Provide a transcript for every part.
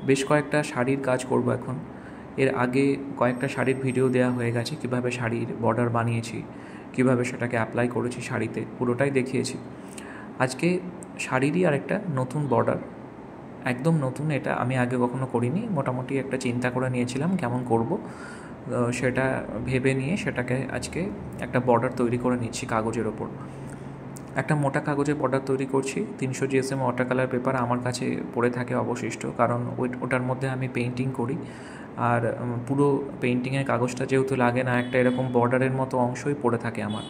বেশ কয়েকটা শাড়ির কাজ করব এখন। এর আগে কয়েকটা শাড়ির ভিডিও দেওয়া হয়ে গেছে, কীভাবে শাড়ির বর্ডার বানিয়েছি, কীভাবে সেটাকে অ্যাপ্লাই করেছি শাড়িতে, পুরোটাই দেখিয়েছি। আজকে শাড়িরই আরেকটা নতুন বর্ডার, একদম নতুন, এটা আমি আগে কখনো করিনি। মোটামুটি একটা চিন্তা করে নিয়েছিলাম কেমন করব, সেটা ভেবে নিয়ে সেটাকে আজকে একটা বর্ডার তৈরি করে নিচ্ছি কাগজের ওপর। একটা মোটা কাগজে বর্ডার তৈরি করছি। 300 GSM ওয়াটার কালার পেপার আমার কাছে পড়ে থাকে অবশিষ্ট, কারণ ওটার মধ্যে আমি পেইন্টিং করি। আর পুরো পেইন্টিংয়ের কাগজটা যেহেতু লাগে না, একটা এরকম বর্ডারের মতো অংশই পড়ে থাকে আমার,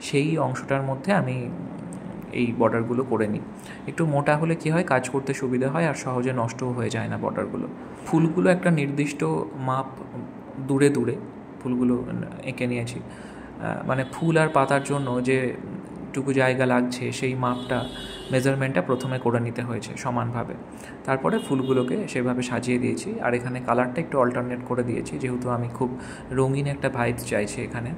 সেই অংশটার মধ্যে আমি এই বর্ডারগুলো করে নিই। একটু মোটা হলে কী হয়, কাজ করতে সুবিধা হয় আর সহজে নষ্টও হয়ে যায় না বর্ডারগুলো। ফুলগুলো একটা নির্দিষ্ট মাপ দূরে দূরে ফুলগুলো এঁকে নিয়েছি। মানে ফুল আর পাতার জন্য যেটুকু জায়গা লাগছে সেই মাপটা, মেজারমেন্টটা প্রথমে করে নিতে হয়েছে সমানভাবে। তারপরে ফুলগুলোকে সেভাবে সাজিয়ে দিয়েছি। আর এখানে কালারটা একটু অল্টারনেট করে দিয়েছি, যেহেতু আমি খুব রঙিন একটা ভাইব চাইছি এখানে।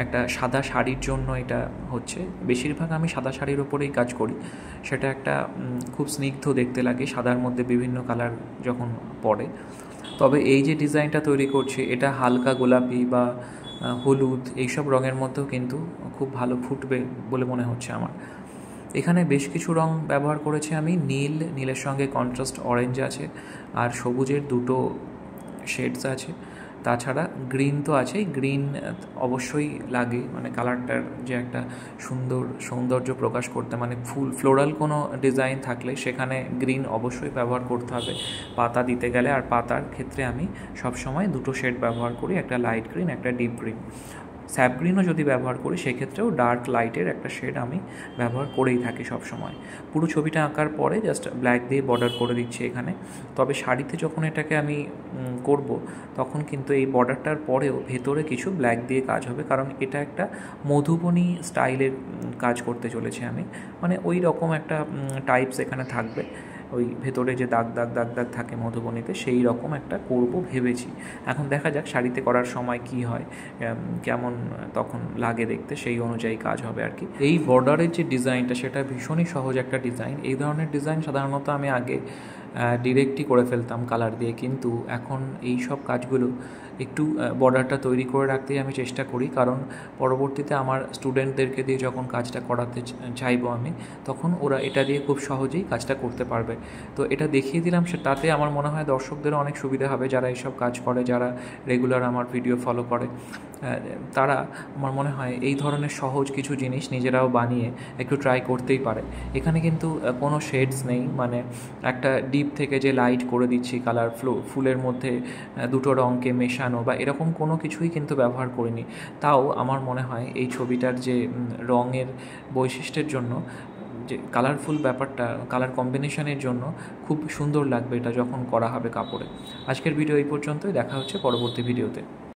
একটা সাদা শাড়ির জন্য এটা হচ্ছে, বেশিরভাগ আমি সাদা শাড়ির ওপরেই কাজ করি। সেটা একটা খুব স্নিগ্ধ দেখতে লাগে সাদার মধ্যে বিভিন্ন কালার যখন পড়ে। তবে এই যে ডিজাইনটা তৈরি করছি, এটা হালকা গোলাপি বা হলুদ এইসব রঙের মধ্যেও কিন্তু খুব ভালো ফুটবে বলে মনে হচ্ছে আমার। এখানে বেশ কিছু রং ব্যবহার করেছি আমি। নীলের সঙ্গে কন্ট্রাস্ট অরেঞ্জ আছে, আর সবুজের দুটো শেডস আছে। তাছাড়া গ্রিন তো আছেই, গ্রিন অবশ্যই লাগে, মানে কালারটার যে একটা সৌন্দর্য প্রকাশ করতে, মানে ফ্লোরাল কোনো ডিজাইন থাকলে সেখানে গ্রিন অবশ্যই ব্যবহার করতে হবে পাতা দিতে গেলে। আর পাতার ক্ষেত্রে আমি সবসময় দুটো শেড ব্যবহার করি, একটা লাইট গ্রিন, একটা ডিপ গ্রিন। স্যাপ গ্রিনও যদি ব্যবহার করি সেক্ষেত্রেও ডার্ক লাইটের একটা শেড আমি ব্যবহার করেই থাকি সব সময়। পুরো ছবিটা আঁকার পরে জাস্ট ব্ল্যাক দিয়ে বর্ডার করে দিচ্ছি এখানে। তবে শাড়িতে যখন এটাকে আমি করব, তখন কিন্তু এই বর্ডারটার পরেও ভেতরে কিছু ব্ল্যাক দিয়ে কাজ হবে, কারণ এটা একটা মধুবনী স্টাইলের কাজ করতে চলেছি আমি। মানে ওই রকম একটা টাইপস এখানে থাকবে, ওই ভেতরে যে দাগ দাগ দাগ দাগ থাকে মধুবনীতে, সেই রকম একটা করব ভেবেছি। এখন দেখা যাক শাড়িতে করার সময় কি হয়, কেমন তখন লাগে দেখতে, সেই অনুযায়ী কাজ হবে আর কি। এই বর্ডারের যে ডিজাইনটা, সেটা ভীষণই সহজ একটা ডিজাইন। এই ধরনের ডিজাইন সাধারণত আমি আগে ডিরেক্টই করে ফেলতাম কালার দিয়ে, কিন্তু এখন এই সব কাজগুলো একটু বর্ডারটা তৈরি করে রাখতেই আমি চেষ্টা করি, কারণ পরবর্তীতে আমার স্টুডেন্টদেরকে দিয়ে যখন কাজটা করাতে চাইবো আমি, তখন ওরা এটা দিয়ে খুব সহজেই কাজটা করতে পারবে। তো এটা দেখিয়ে দিলাম, তাতে আমার মনে হয় দর্শকদেরও অনেক সুবিধা হবে, যারা এইসব কাজ করে, যারা রেগুলার আমার ভিডিও ফলো করে। তারা আমার মনে হয় এই ধরনের সহজ কিছু জিনিস নিজেরাও বানিয়ে একটু ট্রাই করতেই পারে। এখানে কিন্তু কোনো শেডস নেই, মানে একটা ডিপ থেকে যে লাইট করে দিচ্ছি কালার ফুলের মধ্যে দুটো রঙকে মেশানো বা এরকম কোনো কিছুই কিন্তু ব্যবহার করিনি। তাও আমার মনে হয় এই ছবিটার যে রঙের বৈশিষ্ট্যের জন্য, যে কালারফুল ব্যাপারটা, কালার কম্বিনেশনের জন্য খুব সুন্দর লাগবে এটা যখন করা হবে কাপড়ে। আজকের ভিডিও এই পর্যন্তই, দেখা হচ্ছে পরবর্তী ভিডিওতে।